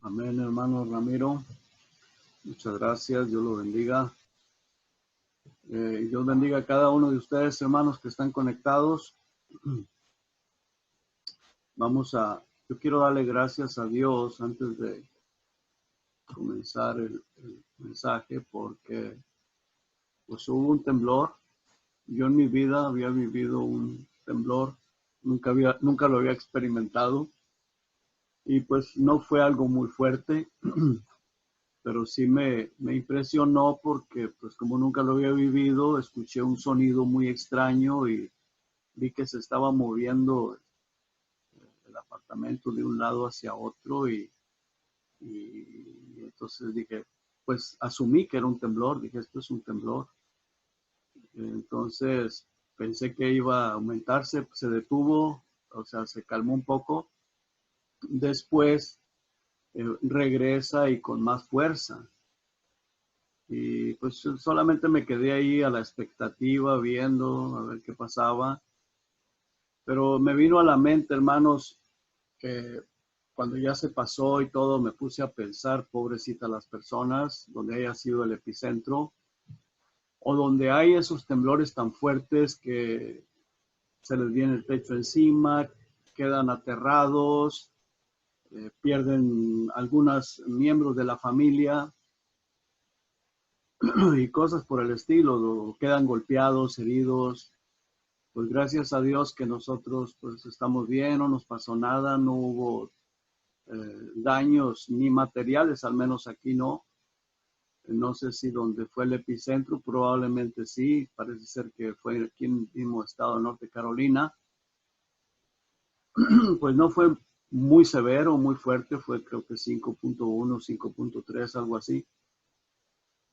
Amén, hermano Ramiro. Muchas gracias. Dios lo bendiga. Dios bendiga a cada uno de ustedes, hermanos, que están conectados. Yo quiero darle gracias a Dios antes de comenzar el mensaje, porque pues hubo un temblor. Yo en mi vida había vivido un temblor, nunca lo había experimentado, y pues no fue algo muy fuerte, pero sí me impresionó porque pues como nunca lo había vivido, escuché un sonido muy extraño y vi que se estaba moviendo el apartamento de un lado hacia otro y entonces dije, pues asumí que era un temblor, dije, esto es un temblor. Entonces pensé que iba a aumentarse, se detuvo, o sea, se calmó un poco. Después regresa y con más fuerza. Y pues solamente me quedé ahí a la expectativa, viendo a ver qué pasaba. Pero me vino a la mente, hermanos, que cuando ya se pasó y todo, me puse a pensar, pobrecita las personas, donde haya sido el epicentro, o donde hay esos temblores tan fuertes que se les viene el techo encima, quedan aterrados, pierden algunos miembros de la familia y cosas por el estilo, quedan golpeados, heridos. Pues gracias a Dios que nosotros pues estamos bien, no nos pasó nada, no hubo daños ni materiales, al menos aquí no. No sé si donde fue el epicentro, probablemente sí, parece ser que fue aquí en el mismo estado de Norte Carolina. Pues no fue muy severo, muy fuerte, fue creo que 5.1, 5.3, algo así.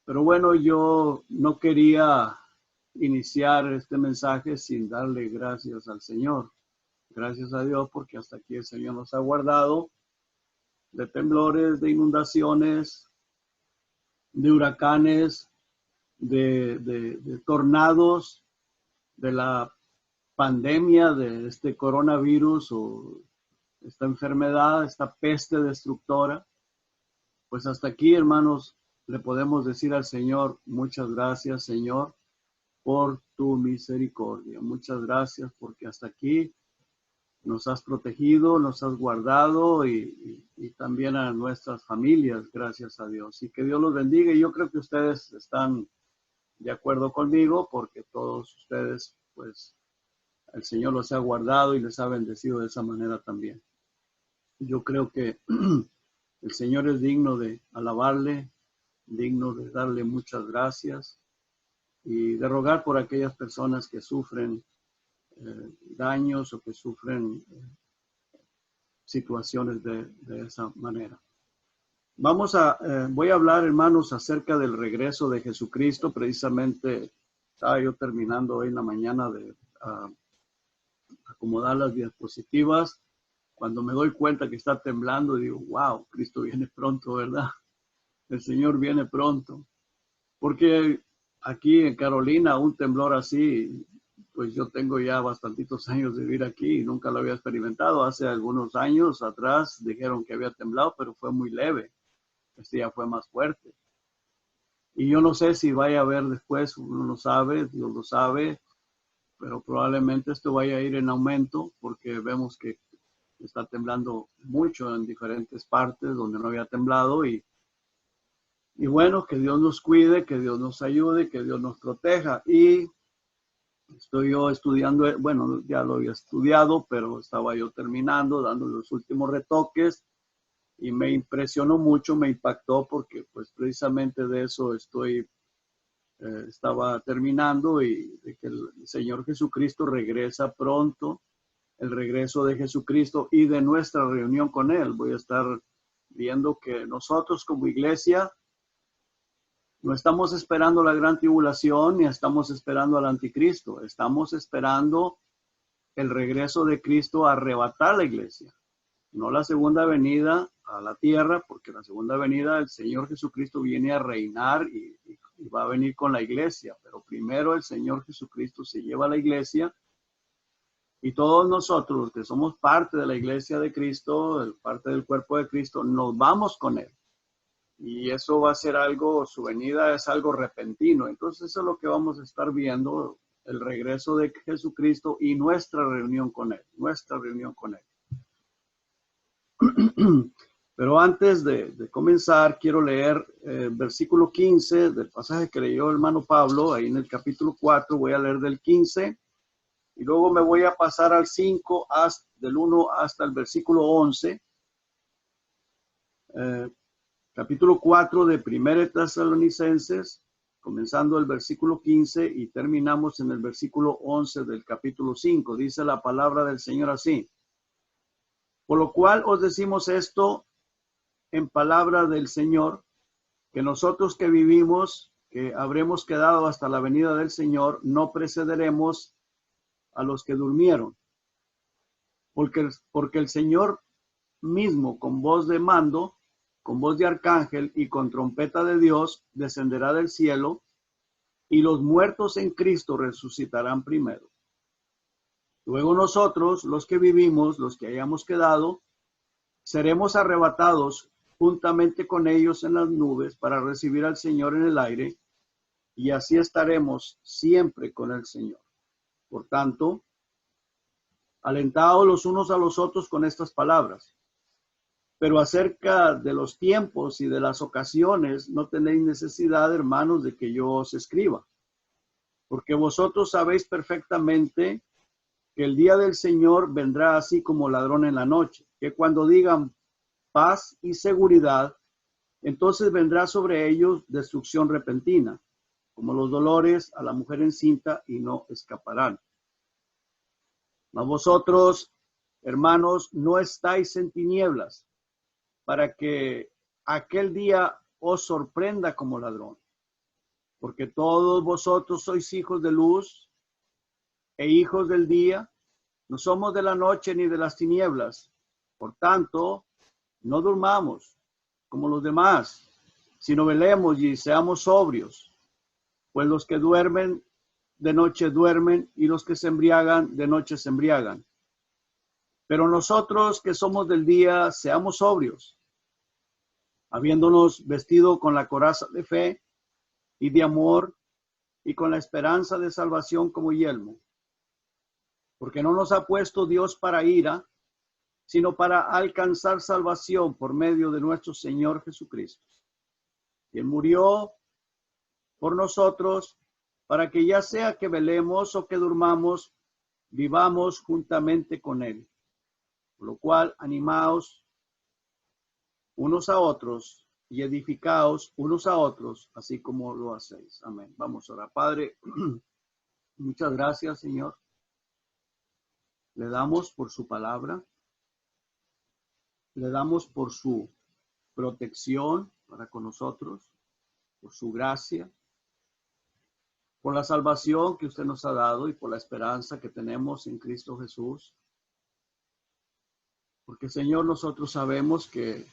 Pero bueno, yo no quería iniciar este mensaje sin darle gracias al Señor. Gracias a Dios porque hasta aquí el Señor nos ha guardado de temblores, de inundaciones, de huracanes, de tornados, de la pandemia de este coronavirus o esta enfermedad, esta peste destructora. Pues hasta aquí, hermanos, le podemos decir al Señor, muchas gracias, Señor, por tu misericordia. Muchas gracias porque hasta aquí nos has protegido, nos has guardado y también a nuestras familias, gracias a Dios. Y que Dios los bendiga. Y yo creo que ustedes están de acuerdo conmigo porque todos ustedes, pues, el Señor los ha guardado y les ha bendecido de esa manera también. Yo creo que el Señor es digno de alabarle, digno de darle muchas gracias y de rogar por aquellas personas que sufren daños o que sufren situaciones de esa manera. Voy a hablar, hermanos, acerca del regreso de Jesucristo. Precisamente estaba yo terminando hoy en la mañana de acomodar las diapositivas. Cuando me doy cuenta que está temblando, digo, wow, Cristo viene pronto, ¿verdad? El Señor viene pronto. Porque aquí en Carolina, un temblor así, pues yo tengo ya bastantitos años de vivir aquí y nunca lo había experimentado. Hace algunos años atrás dijeron que había temblado, pero fue muy leve. Este ya fue más fuerte. Y yo no sé si vaya a haber después, uno no sabe, Dios lo sabe, pero probablemente esto vaya a ir en aumento porque vemos que está temblando mucho en diferentes partes donde no había temblado y bueno, que Dios nos cuide, que Dios nos ayude, que Dios nos proteja. Y estoy yo estudiando, bueno, ya lo había estudiado, pero estaba yo terminando, dando los últimos retoques y me impresionó mucho, me impactó porque pues precisamente de eso estaba terminando y de que el Señor Jesucristo regresa pronto, el regreso de Jesucristo y de nuestra reunión con Él. Voy a estar viendo que nosotros como iglesia no estamos esperando la gran tribulación ni estamos esperando al anticristo. Estamos esperando el regreso de Cristo a arrebatar la iglesia. No la segunda venida a la tierra, porque la segunda venida el Señor Jesucristo viene a reinar y va a venir con la iglesia. Pero primero el Señor Jesucristo se lleva a la iglesia Y todos nosotros que somos parte de la iglesia de Cristo, parte del cuerpo de Cristo, nos vamos con Él. Y eso va a ser algo, su venida es algo repentino. Entonces eso es lo que vamos a estar viendo, el regreso de Jesucristo y nuestra reunión con Él, nuestra reunión con Él. Pero antes de comenzar, quiero leer el versículo 15 del pasaje que leyó el hermano Pablo, ahí en el capítulo 4, voy a leer del 15, y luego me voy a pasar al 5, del 1 hasta el versículo 11. Capítulo 4 de 1 Tesalonicenses, comenzando el versículo 15 y terminamos en el versículo 11 del capítulo 5. Dice la palabra del Señor así: por lo cual os decimos esto en palabra del Señor, que nosotros que vivimos, que habremos quedado hasta la venida del Señor, no precederemos a los que durmieron. Porque el Señor mismo, con voz de mando, con voz de arcángel y con trompeta de Dios, descenderá del cielo, y los muertos en Cristo resucitarán primero. Luego nosotros, los que vivimos, los que hayamos quedado, seremos arrebatados juntamente con ellos en las nubes para recibir al Señor en el aire, y así estaremos siempre con el Señor. Por tanto, alentaos los unos a los otros con estas palabras. Pero acerca de los tiempos y de las ocasiones, no tenéis necesidad, hermanos, de que yo os escriba, porque vosotros sabéis perfectamente que el día del Señor vendrá así como ladrón en la noche, que cuando digan paz y seguridad, entonces vendrá sobre ellos destrucción repentina, como los dolores a la mujer encinta, y no escaparán. Mas vosotros, hermanos, no estáis en tinieblas, para que aquel día os sorprenda como ladrón. Porque todos vosotros sois hijos de luz e hijos del día. No somos de la noche ni de las tinieblas. Por tanto, no durmamos como los demás, sino velemos y seamos sobrios. Pues los que duermen de noche duermen, y los que se embriagan de noche se embriagan. Pero nosotros que somos del día, seamos sobrios, habiéndonos vestido con la coraza de fe y de amor, y con la esperanza de salvación como yelmo. Porque no nos ha puesto Dios para ira, sino para alcanzar salvación por medio de nuestro Señor Jesucristo, quien murió por nosotros, para que ya sea que velemos o que durmamos, vivamos juntamente con Él. Por lo cual, animaos unos a otros y edificaos unos a otros, así como lo hacéis. Amén. Vamos a orar. Padre, muchas gracias, Señor. Le damos por su palabra. Le damos por su protección para con nosotros, por su gracia, por la salvación que usted nos ha dado y por la esperanza que tenemos en Cristo Jesús. Porque, Señor, nosotros sabemos que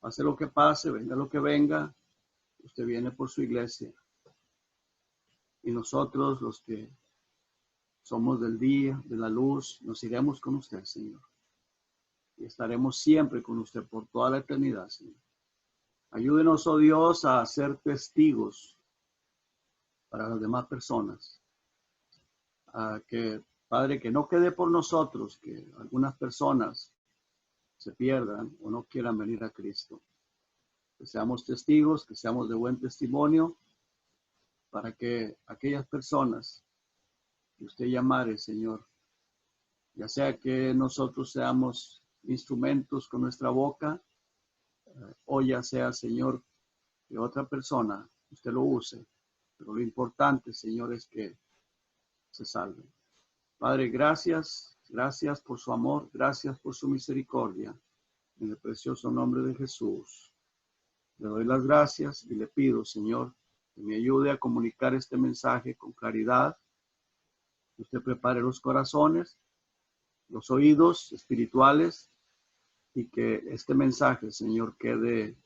pase lo que pase, venga lo que venga, usted viene por su iglesia. Y nosotros, los que somos del día, de la luz, nos iremos con usted, Señor. Y estaremos siempre con usted por toda la eternidad, Señor. Ayúdenos, oh Dios, a ser testigos para las demás personas. Que, Padre, que no quede por nosotros que algunas personas se pierdan o no quieran venir a Cristo. Que seamos testigos, que seamos de buen testimonio, para que aquellas personas que usted llamare, Señor, ya sea que nosotros seamos instrumentos con nuestra boca, o ya sea, Señor, que otra persona usted lo use. Pero lo importante, Señor, es que se salven. Padre, gracias por su amor, gracias por su misericordia. En el precioso nombre de Jesús, le doy las gracias y le pido, Señor, que me ayude a comunicar este mensaje con claridad. Que usted prepare los corazones, los oídos espirituales, y que este mensaje, Señor, quede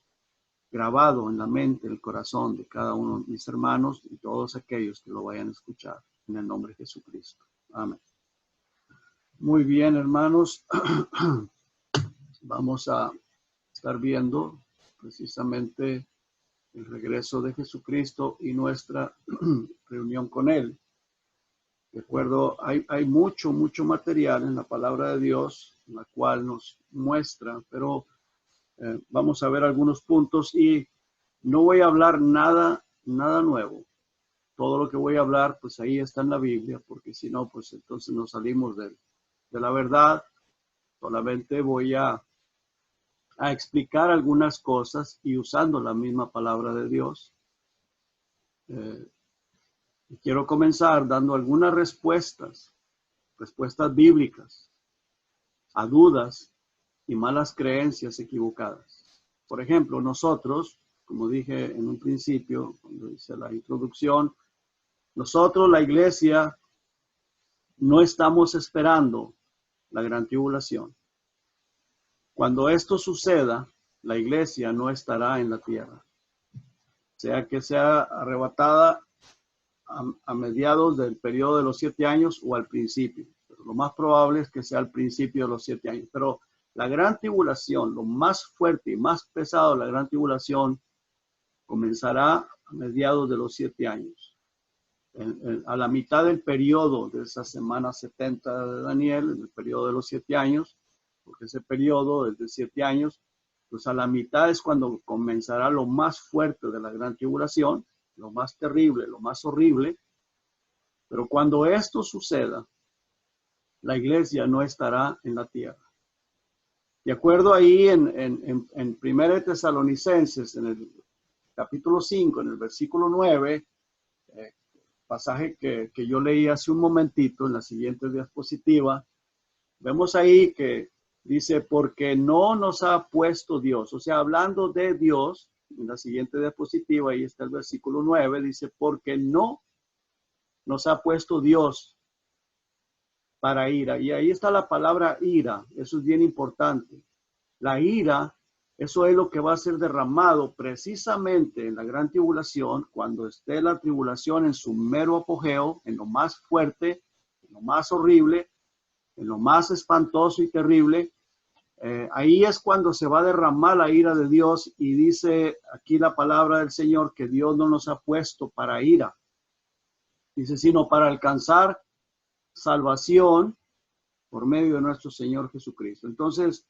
grabado en la mente, en el corazón de cada uno de mis hermanos y todos aquellos que lo vayan a escuchar. En el nombre de Jesucristo. Amén. Muy bien, hermanos. Vamos a estar viendo precisamente el regreso de Jesucristo y nuestra reunión con Él. De acuerdo, hay mucho material en la palabra de Dios, en la cual nos muestra, pero vamos a ver algunos puntos y no voy a hablar nada nuevo. Todo lo que voy a hablar, pues ahí está en la Biblia, porque si no, pues entonces nos salimos de la verdad. Solamente voy a explicar algunas cosas y usando la misma palabra de Dios. Quiero comenzar dando algunas respuestas bíblicas a dudas y malas creencias equivocadas. Por ejemplo, nosotros, como dije en un principio, cuando hice la introducción, nosotros, la iglesia, no estamos esperando la gran tribulación. Cuando esto suceda, la iglesia no estará en la tierra. Sea que sea arrebatada a mediados del periodo de los 7 años o al principio. Pero lo más probable es que sea al principio de los 7 años. Pero la gran tribulación, lo más fuerte y más pesado de la gran tribulación, comenzará a mediados de los 7 años. A la mitad del periodo de esa semana 70 de Daniel, en el periodo de los 7 años, porque ese periodo es de 7 años, pues a la mitad es cuando comenzará lo más fuerte de la gran tribulación, lo más terrible, lo más horrible. Pero cuando esto suceda, la iglesia no estará en la tierra. De acuerdo ahí en 1 Tesalonicenses, en el capítulo 5, en el versículo 9, pasaje que yo leí hace un momentito en la siguiente diapositiva, vemos ahí que dice, porque no nos ha puesto Dios. O sea, hablando de Dios, en la siguiente diapositiva, ahí está el versículo 9, dice, porque no nos ha puesto Dios para ira. Y ahí está la palabra ira. Eso es bien importante. La ira, eso es lo que va a ser derramado precisamente en la gran tribulación, cuando esté la tribulación en su mero apogeo, en lo más fuerte, en lo más horrible, en lo más espantoso y terrible. Ahí es cuando se va a derramar la ira de Dios, y dice aquí la palabra del Señor que Dios no nos ha puesto para ira. Dice, sino para alcanzar salvación por medio de nuestro Señor Jesucristo. Entonces,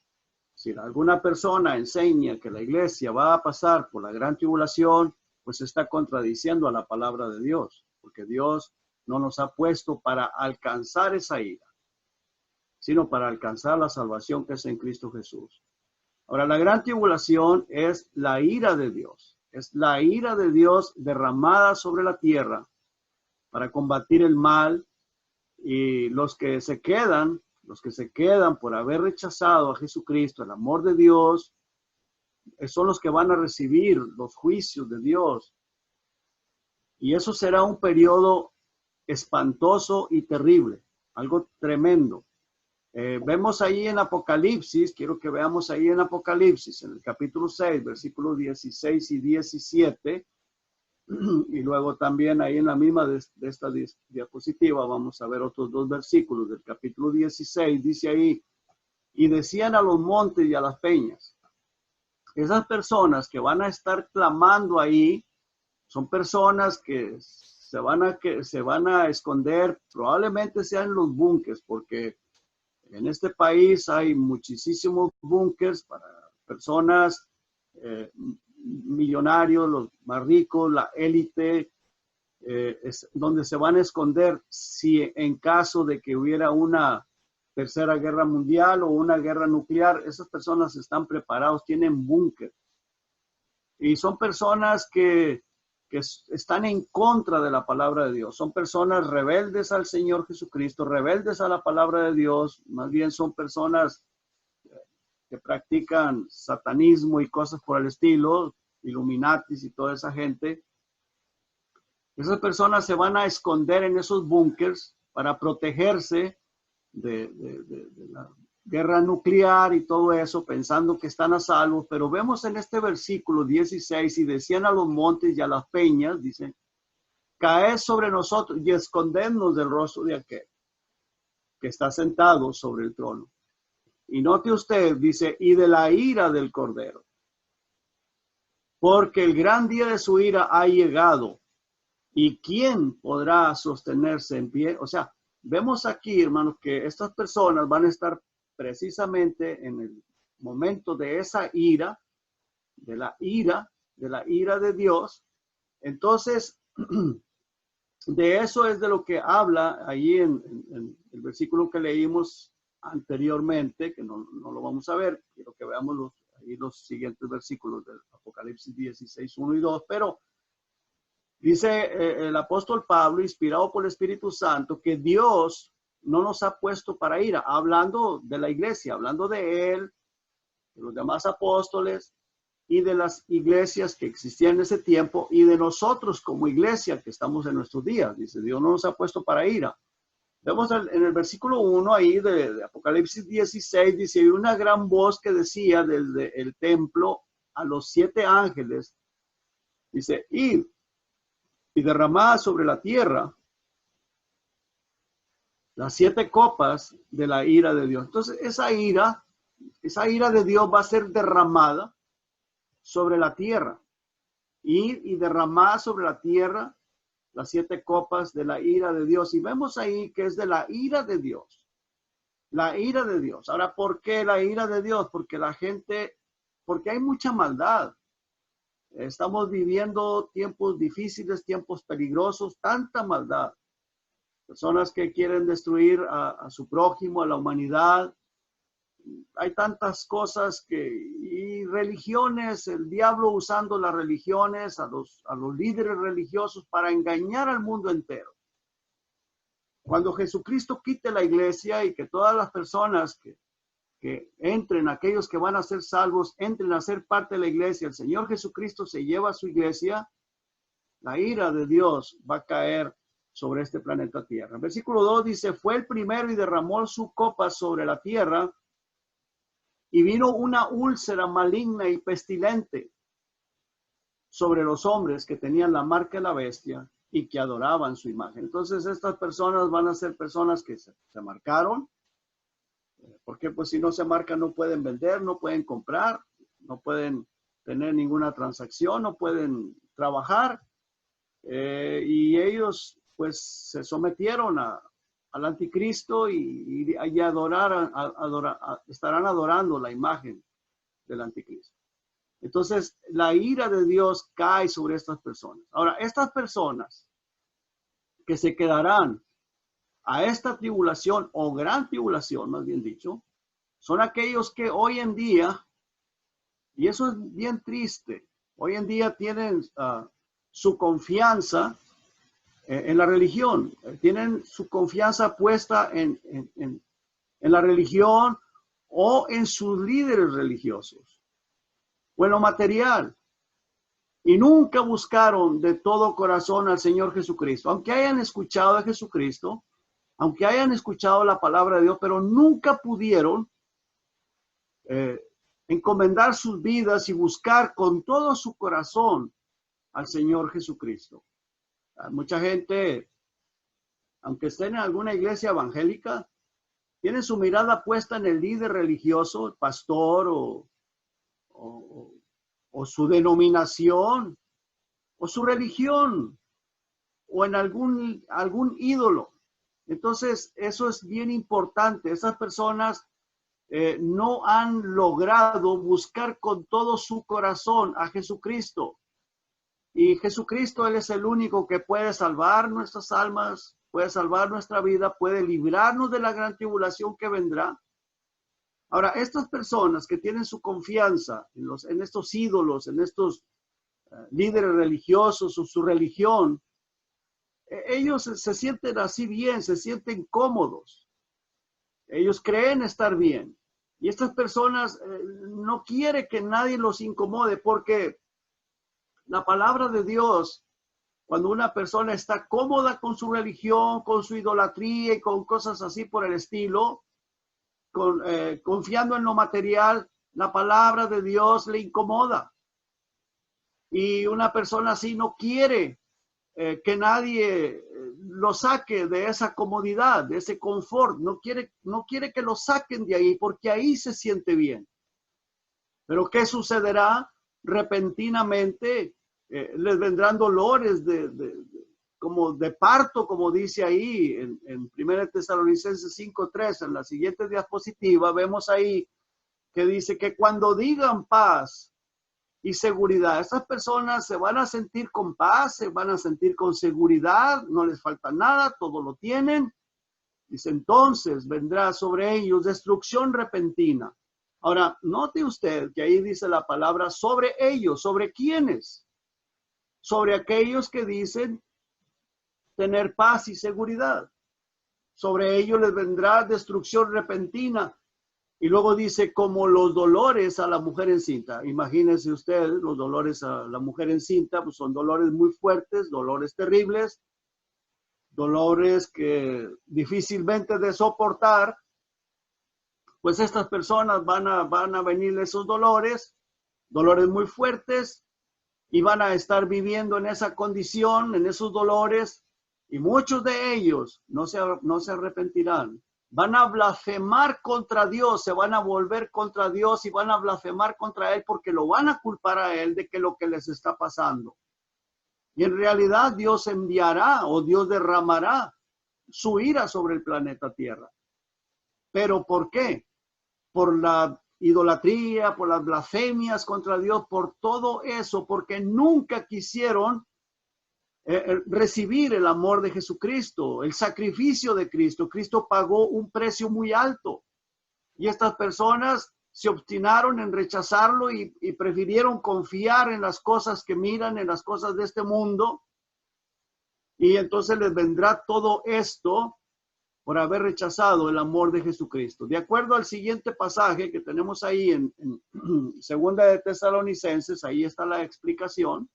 si alguna persona enseña que la iglesia va a pasar por la gran tribulación, pues está contradiciendo a la palabra de Dios, porque Dios no nos ha puesto para alcanzar esa ira, sino para alcanzar la salvación que es en Cristo Jesús. Ahora, la gran tribulación es la ira de Dios. Es la ira de Dios derramada sobre la tierra para combatir el mal, y los que se quedan por haber rechazado a Jesucristo, el amor de Dios, son los que van a recibir los juicios de Dios. Y eso será un periodo espantoso y terrible, algo tremendo. Vemos ahí en Apocalipsis, quiero que veamos ahí en Apocalipsis, en el capítulo 6, versículos 16 y 17, y luego también ahí en la misma de esta diapositiva vamos a ver otros 2 versículos del capítulo 16, dice ahí, y decían a los montes y a las peñas. Esas personas que van a estar clamando ahí, son personas que se van a esconder, probablemente sean los búnkers, porque en este país hay muchísimos búnkers para personas millonarios, los más ricos, la élite, es donde se van a esconder si en caso de que hubiera una tercera guerra mundial o una guerra nuclear. Esas personas están preparados, tienen búnker. Y son personas que están en contra de la palabra de Dios. Son personas rebeldes al Señor Jesucristo, rebeldes a la palabra de Dios. Más bien son personas que practican satanismo y cosas por el estilo, Illuminatis y toda esa gente. Esas personas se van a esconder en esos búnkers para protegerse de la guerra nuclear y todo eso, pensando que están a salvo. Pero vemos en este versículo 16, y decían a los montes y a las peñas, dicen, caed sobre nosotros y escondednos del rostro de aquel. que está sentado sobre el trono. Y note usted, dice, y de la ira del Cordero. Porque el gran día de su ira ha llegado. ¿Y quién podrá sostenerse en pie? O sea, vemos aquí, hermanos, que estas personas van a estar precisamente en el momento de esa ira, de la ira de Dios. Entonces, de eso es de lo que habla ahí en el versículo que leímos anteriormente, que no lo vamos a ver, quiero que veamos los siguientes versículos del Apocalipsis 16, 1 y 2, pero dice el apóstol Pablo, inspirado por el Espíritu Santo, que Dios no nos ha puesto para ira, hablando de la iglesia, hablando de él, de los demás apóstoles y de las iglesias que existían en ese tiempo y de nosotros como iglesia que estamos en nuestros días. Dice, Dios no nos ha puesto para ira. Vemos en el versículo 1 ahí de Apocalipsis 16, dice, hay una gran voz que decía desde el templo a los 7 ángeles, dice, id y derramad sobre la tierra las 7 copas de la ira de Dios. Entonces, esa ira de Dios va a ser derramada sobre la tierra. Y derramada sobre la tierra las 7 copas de la ira de Dios. Y vemos ahí que es de la ira de Dios. La ira de Dios. Ahora, ¿por qué la ira de Dios? Porque porque hay mucha maldad. Estamos viviendo tiempos difíciles, tiempos peligrosos, tanta maldad. Personas que quieren destruir a su prójimo, a la humanidad. Hay tantas cosas y religiones, el diablo usando las religiones, a los líderes religiosos para engañar al mundo entero. Cuando Jesucristo quite la iglesia y que todas las personas que entren, aquellos que van a ser salvos, entren a ser parte de la iglesia, el Señor Jesucristo se lleva a su iglesia, la ira de Dios va a caer sobre este planeta Tierra. Versículo 2 dice, fue el primero y derramó su copa sobre la tierra, y vino una úlcera maligna y pestilente sobre los hombres que tenían la marca de la bestia y que adoraban su imagen. Entonces estas personas van a ser personas que se marcaron, porque pues si no se marcan no pueden vender, no pueden comprar, no pueden tener ninguna transacción, no pueden trabajar, y ellos pues se sometieron al anticristo y estarán adorando la imagen del anticristo. Entonces, la ira de Dios cae sobre estas personas. Ahora, estas personas que se quedarán a esta tribulación o gran tribulación, más bien dicho, son aquellos que hoy en día, y eso es bien triste, hoy en día tienen su confianza en la religión, tienen su confianza puesta en la religión o en sus líderes religiosos o en lo material, y nunca buscaron de todo corazón al Señor Jesucristo, aunque hayan escuchado a Jesucristo, aunque hayan escuchado la palabra de Dios, pero nunca pudieron encomendar sus vidas y buscar con todo su corazón al Señor Jesucristo. Mucha gente, aunque estén en alguna iglesia evangélica, tienen su mirada puesta en el líder religioso, el pastor o su denominación o su religión o en algún ídolo. Entonces, eso es bien importante. Esas personas no han logrado buscar con todo su corazón a Jesucristo. Y Jesucristo, Él es el único que puede salvar nuestras almas, puede salvar nuestra vida, puede librarnos de la gran tribulación que vendrá. Ahora, estas personas que tienen su confianza en estos ídolos, en estos líderes religiosos o su religión, ellos se sienten así bien, se sienten cómodos. Ellos creen estar bien. Y estas personas no quieren que nadie los incomode, porque la palabra de Dios, cuando una persona está cómoda con su religión, con su idolatría y con cosas así por el estilo, confiando en lo material, la palabra de Dios le incomoda. Y una persona así no quiere que nadie lo saque de esa comodidad, de ese confort. No quiere que lo saquen de ahí porque ahí se siente bien. Pero ¿qué sucederá? Repentinamente les vendrán dolores como de parto, como dice ahí en 1 Tesalonicenses 5:3, en la siguiente diapositiva, vemos ahí que dice que cuando digan paz y seguridad, estas personas se van a sentir con paz, se van a sentir con seguridad, no les falta nada, todo lo tienen. Dice, entonces vendrá sobre ellos destrucción repentina. Ahora, note usted que ahí dice la palabra sobre ellos. ¿Sobre quiénes? Sobre aquellos que dicen tener paz y seguridad. Sobre ellos les vendrá destrucción repentina. Y luego dice, como los dolores a la mujer encinta. Imagínense usted, los dolores a la mujer encinta, pues son dolores muy fuertes, dolores terribles, dolores que difícilmente de soportar. Pues estas personas van a venir esos dolores muy fuertes, y van a estar viviendo en esa condición, en esos dolores, y muchos de ellos no se arrepentirán. Van a blasfemar contra Dios, se van a volver contra Dios y van a blasfemar contra Él porque lo van a culpar a Él de que lo que les está pasando. Y en realidad Dios enviará o Dios derramará su ira sobre el planeta Tierra. ¿Pero por qué? Por la idolatría, por las blasfemias contra Dios, por todo eso, porque nunca quisieron recibir el amor de Jesucristo, el sacrificio de Cristo. Cristo pagó un precio muy alto y estas personas se obstinaron en rechazarlo y prefirieron confiar en las cosas que miran, en las cosas de este mundo, y entonces les vendrá todo esto por haber rechazado el amor de Jesucristo. De acuerdo al siguiente pasaje que tenemos ahí en Segunda de Tesalonicenses, ahí está la explicación.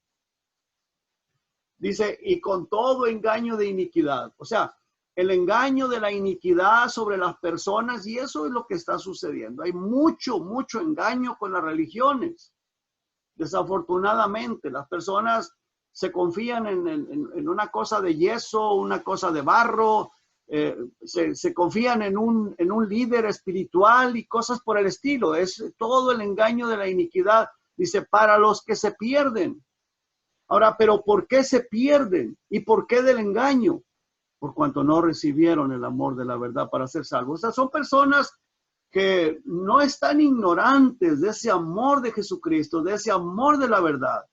Dice, y con todo engaño de iniquidad. O sea, el engaño de la iniquidad sobre las personas, y eso es lo que está sucediendo. Hay mucho engaño con las religiones. Desafortunadamente, las personas se confían en una cosa de yeso, una cosa de barro, se confían en un líder espiritual y cosas por el estilo. Es todo el engaño de la iniquidad. Dice, para los que se pierden. Ahora, ¿pero por qué se pierden? ¿Y por qué del engaño? Por cuanto no recibieron el amor de la verdad para ser salvos. O sea, son personas que no están ignorantes de ese amor de Jesucristo, de ese amor de la verdad,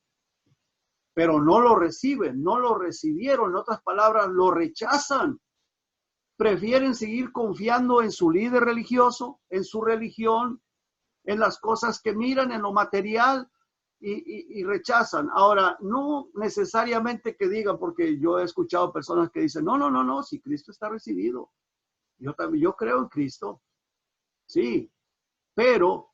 pero no lo reciben, no lo recibieron. En otras palabras, lo rechazan. Prefieren seguir confiando en su líder religioso, en su religión, en las cosas que miran, en lo material, y rechazan. Ahora, no necesariamente que digan, porque yo he escuchado personas que dicen, no, si Cristo está recibido. Yo creo en Cristo. Sí, pero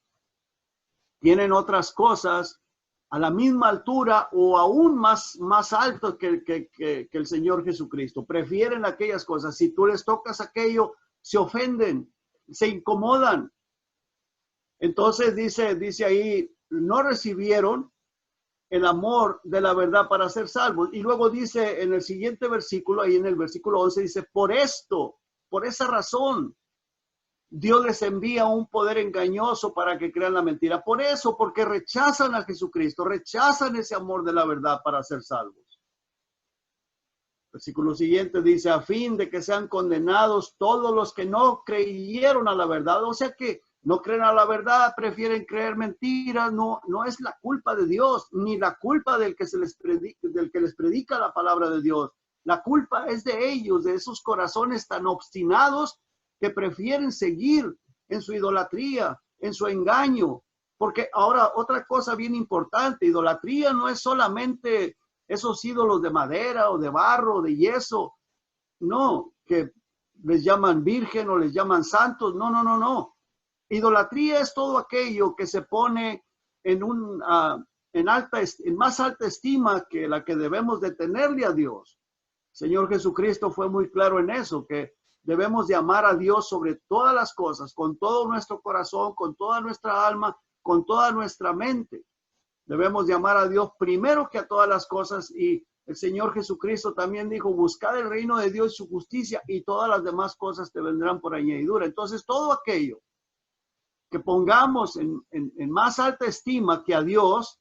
tienen otras cosas a la misma altura o aún más alto que el Señor Jesucristo. Prefieren aquellas cosas. Si tú les tocas aquello, se ofenden, se incomodan. Entonces dice ahí, no recibieron el amor de la verdad para ser salvos. Y luego dice en el siguiente versículo, ahí en el versículo 11, dice, por esa razón, Dios les envía un poder engañoso para que crean la mentira. Por eso, porque rechazan a Jesucristo, rechazan ese amor de la verdad para ser salvos. Versículo siguiente dice, a fin de que sean condenados todos los que no creyeron a la verdad. O sea que no creen a la verdad, prefieren creer mentiras. No es la culpa de Dios, ni la culpa del que les predica la palabra de Dios. La culpa es de ellos, de esos corazones tan obstinados que prefieren seguir en su idolatría, en su engaño. Porque ahora otra cosa bien importante, idolatría no es solamente esos ídolos de madera o de barro o de yeso, no, que les llaman virgen o les llaman santos, no. Idolatría es todo aquello que se pone en más alta estima que la que debemos de tenerle a Dios. Señor Jesucristo fue muy claro en eso, que debemos de amar a Dios sobre todas las cosas, con todo nuestro corazón, con toda nuestra alma, con toda nuestra mente. Debemos de amar a Dios primero que a todas las cosas y El Señor Jesucristo también dijo, buscad el reino de Dios y su justicia y todas las demás cosas te vendrán por añadidura. Entonces, todo aquello que pongamos en más alta estima que a Dios,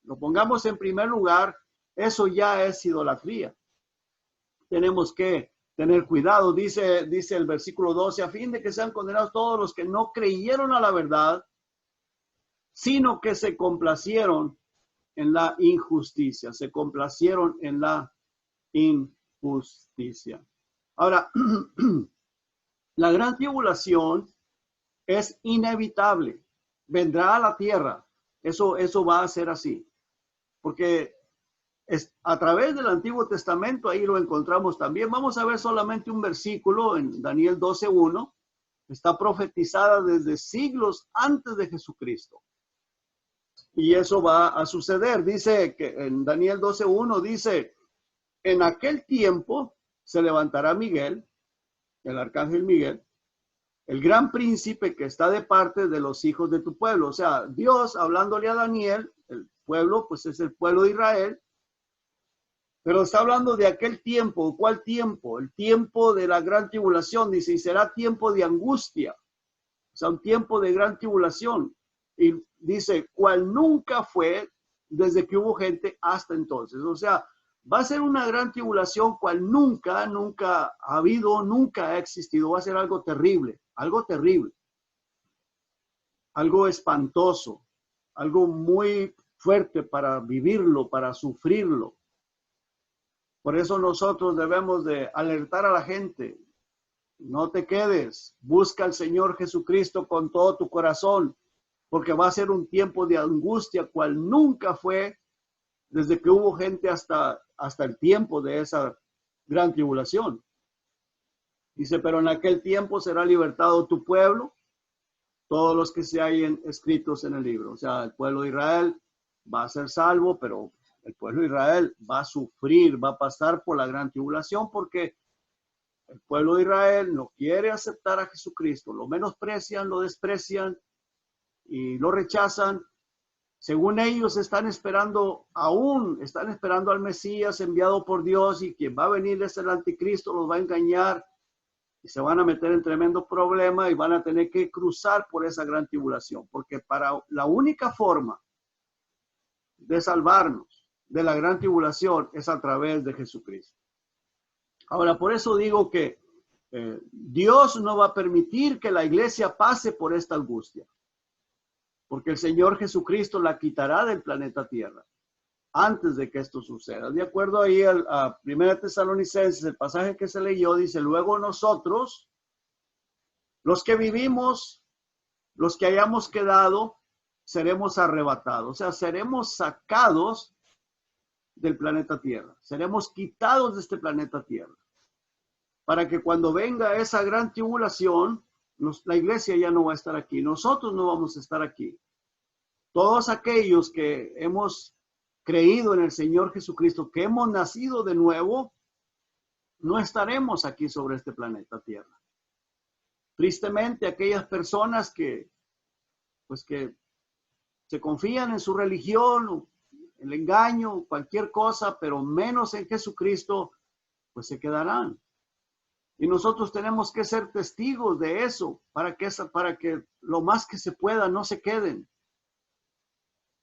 lo pongamos en primer lugar, eso ya es idolatría. Tenemos que tener cuidado, dice el versículo 12, a fin de que sean condenados todos los que no creyeron a la verdad, sino que se complacieron en la injusticia, se complacieron en la injusticia. Ahora, la gran tribulación es inevitable, vendrá a la tierra, eso va a ser así, porque a través del Antiguo Testamento, ahí lo encontramos también. Vamos a ver solamente un versículo en Daniel 12:1, está profetizada desde siglos antes de Jesucristo. Y eso va a suceder. Dice que en Daniel 12:1 dice, en aquel tiempo se levantará Miguel, el arcángel Miguel, el gran príncipe que está de parte de los hijos de tu pueblo. O sea, Dios hablándole a Daniel, el pueblo, pues es el pueblo de Israel, pero está hablando de aquel tiempo. ¿Cuál tiempo? El tiempo de la gran tribulación. Dice, y será tiempo de angustia. O sea, un tiempo de gran tribulación. Y dice, cual nunca fue desde que hubo gente hasta entonces. O sea, va a ser una gran tribulación cual nunca ha habido, nunca ha existido. Va a ser algo terrible, algo espantoso, algo muy fuerte para vivirlo, para sufrirlo. Por eso nosotros debemos de alertar a la gente. No te quedes, busca al Señor Jesucristo con todo tu corazón, porque va a ser un tiempo de angustia cual nunca fue desde que hubo gente hasta el tiempo de esa gran tribulación. Dice, pero en aquel tiempo será libertado tu pueblo, todos los que se hallen escritos en el libro. O sea, el pueblo de Israel va a ser salvo, pero el pueblo de Israel va a sufrir, va a pasar por la gran tribulación porque el pueblo de Israel no quiere aceptar a Jesucristo, lo menosprecian, lo desprecian y lo rechazan. Según ellos están esperando al Mesías enviado por Dios, y quien va a venir es el anticristo, los va a engañar y se van a meter en tremendo problema y van a tener que cruzar por esa gran tribulación, porque para la única forma de salvarnos de la gran tribulación es a través de Jesucristo. Ahora, por eso digo que Dios no va a permitir que la iglesia pase por esta angustia, porque el Señor Jesucristo la quitará del planeta Tierra antes de que esto suceda. De acuerdo ahí a 1 Tesalonicenses, el pasaje que se leyó dice, luego nosotros, los que vivimos, los que hayamos quedado, seremos arrebatados. O sea, seremos sacados del planeta Tierra. Seremos quitados de este planeta Tierra. Para que cuando venga esa gran tribulación, la iglesia ya no va a estar aquí. Nosotros no vamos a estar aquí. Todos aquellos que hemos creído en el Señor Jesucristo, que hemos nacido de nuevo, no estaremos aquí sobre este planeta Tierra. Tristemente, aquellas personas que se confían en su religión, el engaño, cualquier cosa, pero menos en Jesucristo, pues se quedarán. Y nosotros tenemos que ser testigos de eso para que lo más que se pueda no se queden.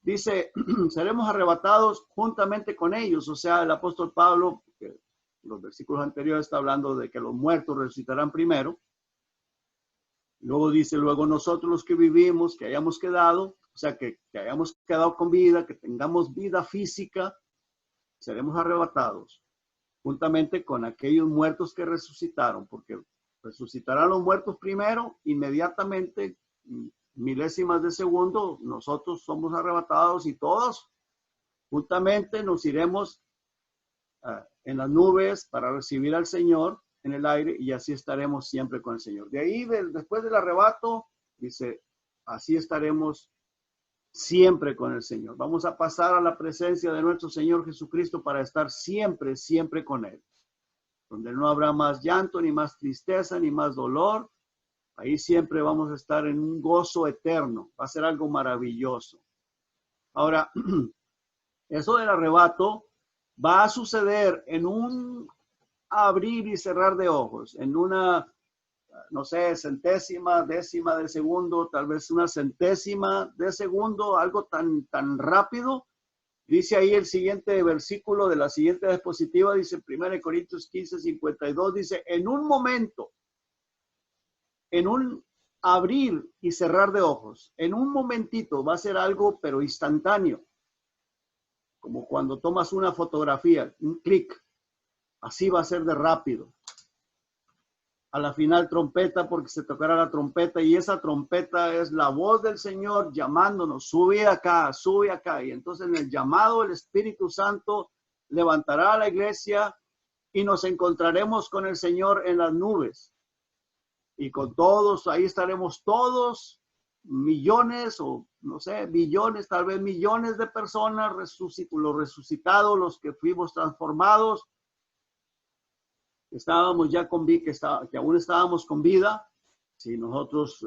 Dice, seremos arrebatados juntamente con ellos. O sea, el apóstol Pablo, que los versículos anteriores está hablando de que los muertos resucitarán primero. Luego dice, luego nosotros los que vivimos, que hayamos quedado, o sea, que hayamos quedado con vida, que tengamos vida física, seremos arrebatados juntamente con aquellos muertos que resucitaron, porque resucitarán los muertos primero, inmediatamente, milésimas de segundo, nosotros somos arrebatados y todos juntamente nos iremos en las nubes para recibir al Señor en el aire, y así estaremos siempre con el Señor. De ahí, después del arrebato, dice, así estaremos siempre con el Señor. Vamos a pasar a la presencia de nuestro Señor Jesucristo para estar siempre, siempre con Él. Donde no habrá más llanto, ni más tristeza, ni más dolor. Ahí siempre vamos a estar en un gozo eterno. Va a ser algo maravilloso. Ahora, eso del arrebato va a suceder en un abrir y cerrar de ojos, en una, no sé, centésima, décima de segundo, tal vez una centésima de segundo, algo tan rápido. Dice ahí el siguiente versículo de la siguiente diapositiva, dice 1 Corintios 15:52, dice, en un momento, en un abrir y cerrar de ojos, en un momentito va a ser algo, pero instantáneo, como cuando tomas una fotografía, un clic, así va a ser de rápido. A la final trompeta, porque se tocará la trompeta, y esa trompeta es la voz del Señor llamándonos, sube acá, y entonces en el llamado el Espíritu Santo levantará a la iglesia y nos encontraremos con el Señor en las nubes, y con todos, ahí estaremos todos, millones o no sé, billones, tal vez millones de personas, los resucitados, los que fuimos transformados, estábamos ya con vida, que aún estábamos con vida. Si nosotros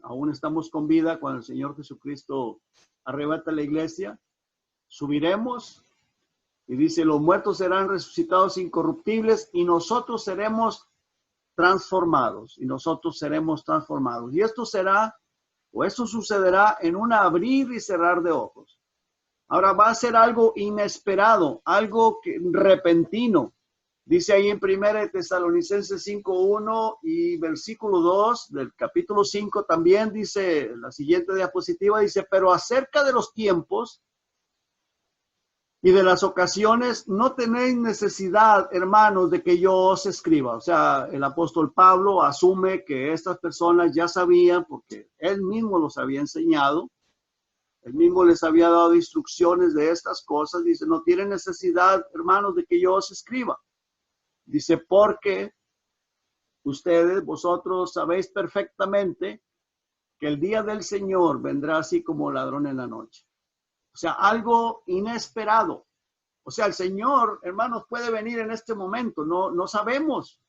aún estamos con vida, cuando el Señor Jesucristo arrebata la iglesia, subiremos y dice, los muertos serán resucitados incorruptibles y nosotros seremos transformados, y esto será, o esto sucederá en un abrir y cerrar de ojos. Ahora va a ser algo inesperado, algo repentino. Dice ahí en 1 Tesalonicenses 5:1 y versículo 2 del capítulo 5 también dice, la siguiente diapositiva dice, pero acerca de los tiempos y de las ocasiones no tenéis necesidad, hermanos, de que yo os escriba. O sea, el apóstol Pablo asume que estas personas ya sabían, porque él mismo los había enseñado, él mismo les había dado instrucciones de estas cosas. Dice, no tienen necesidad, hermanos, de que yo os escriba. Dice, porque vosotros sabéis perfectamente que el día del Señor vendrá así como ladrón en la noche. O sea, algo inesperado. O sea, el Señor, hermanos, puede venir en este momento. No sabemos,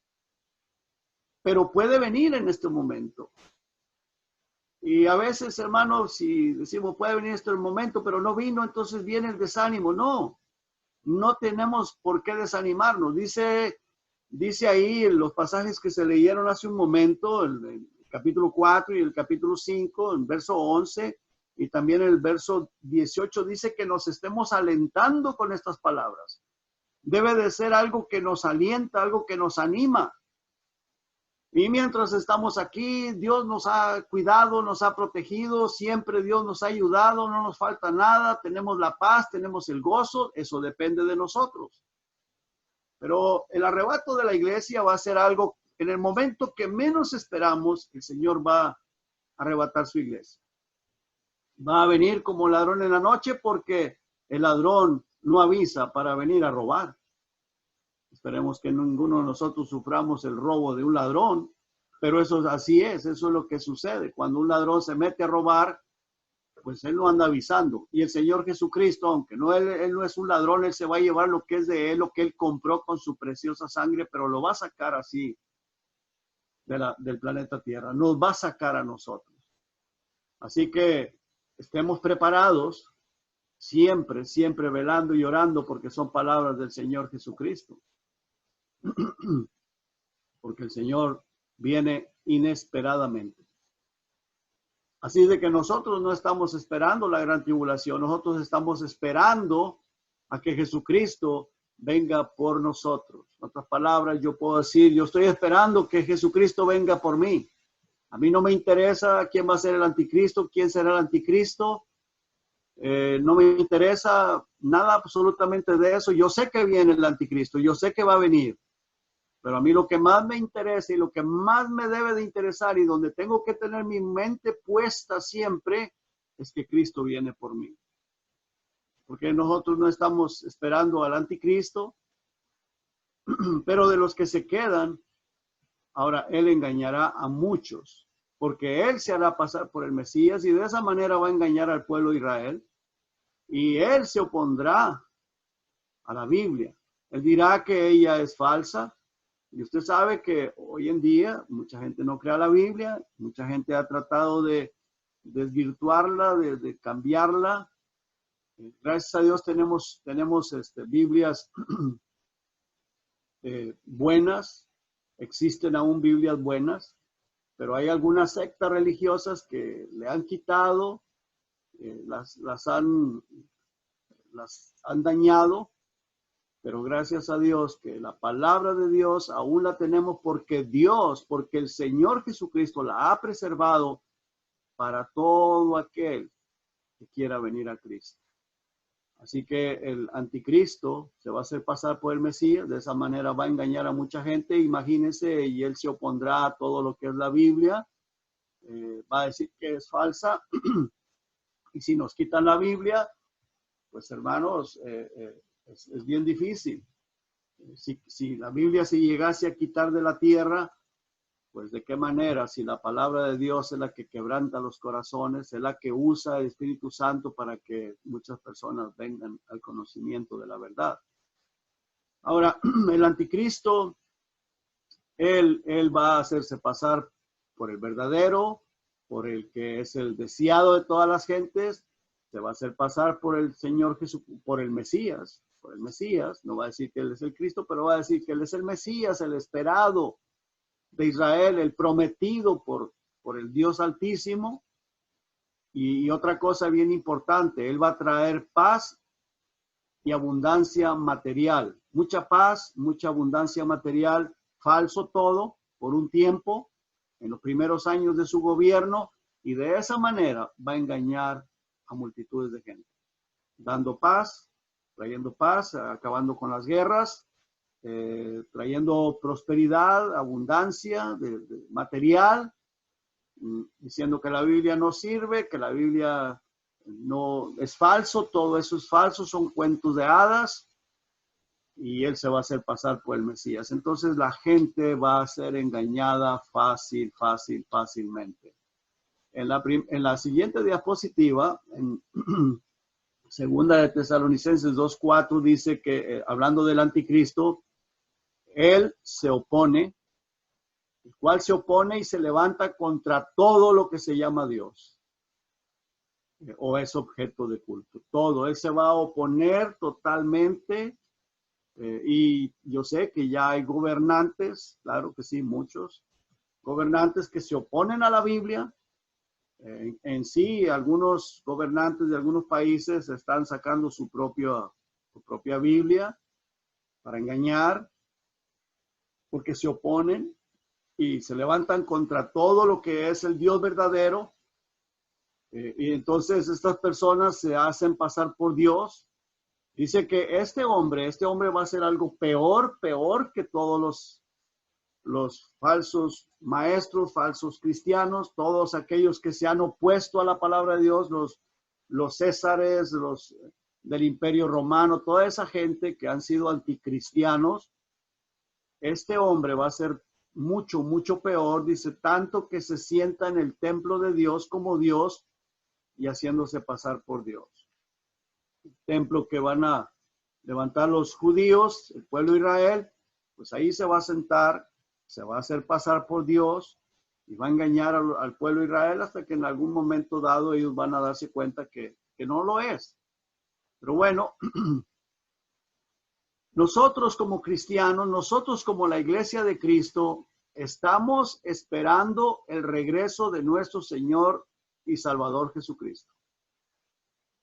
pero puede venir en este momento. Y a veces, hermanos, si decimos puede venir en este momento, pero no vino, entonces viene el desánimo. No tenemos por qué desanimarnos. Dice ahí en los pasajes que se leyeron hace un momento, el capítulo 4 y el capítulo 5, el verso 11 y también el verso 18, dice que nos estemos alentando con estas palabras. Debe de ser algo que nos alienta, algo que nos anima. Y mientras estamos aquí, Dios nos ha cuidado, nos ha protegido, siempre Dios nos ha ayudado, no nos falta nada, tenemos la paz, tenemos el gozo, eso depende de nosotros. Pero el arrebato de la iglesia va a ser algo, en el momento que menos esperamos, el Señor va a arrebatar su iglesia. Va a venir como ladrón en la noche porque el ladrón no avisa para venir a robar. Esperemos que ninguno de nosotros suframos el robo de un ladrón, pero así es, eso es lo que sucede. Cuando un ladrón se mete a robar, pues él no anda avisando. Y el Señor Jesucristo, aunque él no es un ladrón, él se va a llevar lo que es de él, lo que él compró con su preciosa sangre, pero lo va a sacar así del planeta Tierra. Nos va a sacar a nosotros. Así que estemos preparados, siempre, siempre velando y orando, porque son palabras del Señor Jesucristo. Porque el Señor viene inesperadamente. Así de que nosotros no estamos esperando la gran tribulación, nosotros estamos esperando a que Jesucristo venga por nosotros. En otras palabras, yo puedo decir, yo estoy esperando que Jesucristo venga por mí. A mí no me interesa quién va a ser el anticristo, quién será el anticristo. No me interesa nada absolutamente de eso. Yo sé que viene el anticristo, yo sé que va a venir. Pero a mí lo que más me interesa y lo que más me debe de interesar y donde tengo que tener mi mente puesta siempre es que Cristo viene por mí. Porque nosotros no estamos esperando al anticristo, pero de los que se quedan, ahora él engañará a muchos, porque él se hará pasar por el Mesías y de esa manera va a engañar al pueblo de Israel. Y él se opondrá a la Biblia. Él dirá que ella es falsa. Y usted sabe que hoy en día mucha gente no crea la Biblia, mucha gente ha tratado de desvirtuarla, de cambiarla. Gracias a Dios tenemos Biblias buenas, existen aún Biblias buenas, pero hay algunas sectas religiosas que le han quitado, las han dañado, pero gracias a Dios que la palabra de Dios aún la tenemos porque el Señor Jesucristo la ha preservado para todo aquel que quiera venir a Cristo. Así que el anticristo se va a hacer pasar por el Mesías, de esa manera va a engañar a mucha gente, imagínense, y él se opondrá a todo lo que es la Biblia, va a decir que es falsa, y si nos quitan la Biblia, pues hermanos, es bien difícil. Si la Biblia se llegase a quitar de la tierra, pues de qué manera, si la palabra de Dios es la que quebranta los corazones, es la que usa el Espíritu Santo para que muchas personas vengan al conocimiento de la verdad. Ahora, el anticristo, él va a hacerse pasar por el verdadero, por el que es el deseado de todas las gentes, se va a hacer pasar por el Señor Jesús, por el Mesías, no va a decir que él es el Cristo, pero va a decir que él es el Mesías, el esperado de Israel, el prometido por el Dios Altísimo. Y otra cosa bien importante, él va a traer paz y abundancia material, mucha paz, mucha abundancia material, falso todo, por un tiempo, en los primeros años de su gobierno, y de esa manera va a engañar a multitudes de gente, dando paz, trayendo paz, acabando con las guerras, trayendo prosperidad, abundancia de material, diciendo que la Biblia no sirve, que la Biblia no es falso, todo eso es falso, son cuentos de hadas, y él se va a hacer pasar por el Mesías. Entonces la gente va a ser engañada fácilmente. En la siguiente diapositiva, en segunda de Tesalonicenses 2:4, dice que, hablando del anticristo, él se opone, el cual se opone y se levanta contra todo lo que se llama Dios o es objeto de culto. Todo, él se va a oponer totalmente. Y yo sé que ya hay gobernantes, claro que sí, muchos gobernantes que se oponen a la Biblia. En sí, algunos gobernantes de algunos países están sacando su propia Biblia para engañar, porque se oponen y se levantan contra todo lo que es el Dios verdadero. Y entonces estas personas se hacen pasar por Dios. Dice que este hombre va a hacer algo peor que todos los falsos maestros, falsos cristianos, todos aquellos que se han opuesto a la palabra de Dios, los césares, los del Imperio Romano, toda esa gente que han sido anticristianos. Este hombre va a ser mucho peor, dice, tanto que se sienta en el templo de Dios como Dios y haciéndose pasar por Dios. El templo que van a levantar los judíos, el pueblo de Israel, pues ahí se va a sentar, se va a hacer pasar por Dios y va a engañar al pueblo de Israel hasta que en algún momento dado ellos van a darse cuenta que no lo es. Pero bueno, nosotros como cristianos, nosotros como la iglesia de Cristo, estamos esperando el regreso de nuestro Señor y Salvador Jesucristo.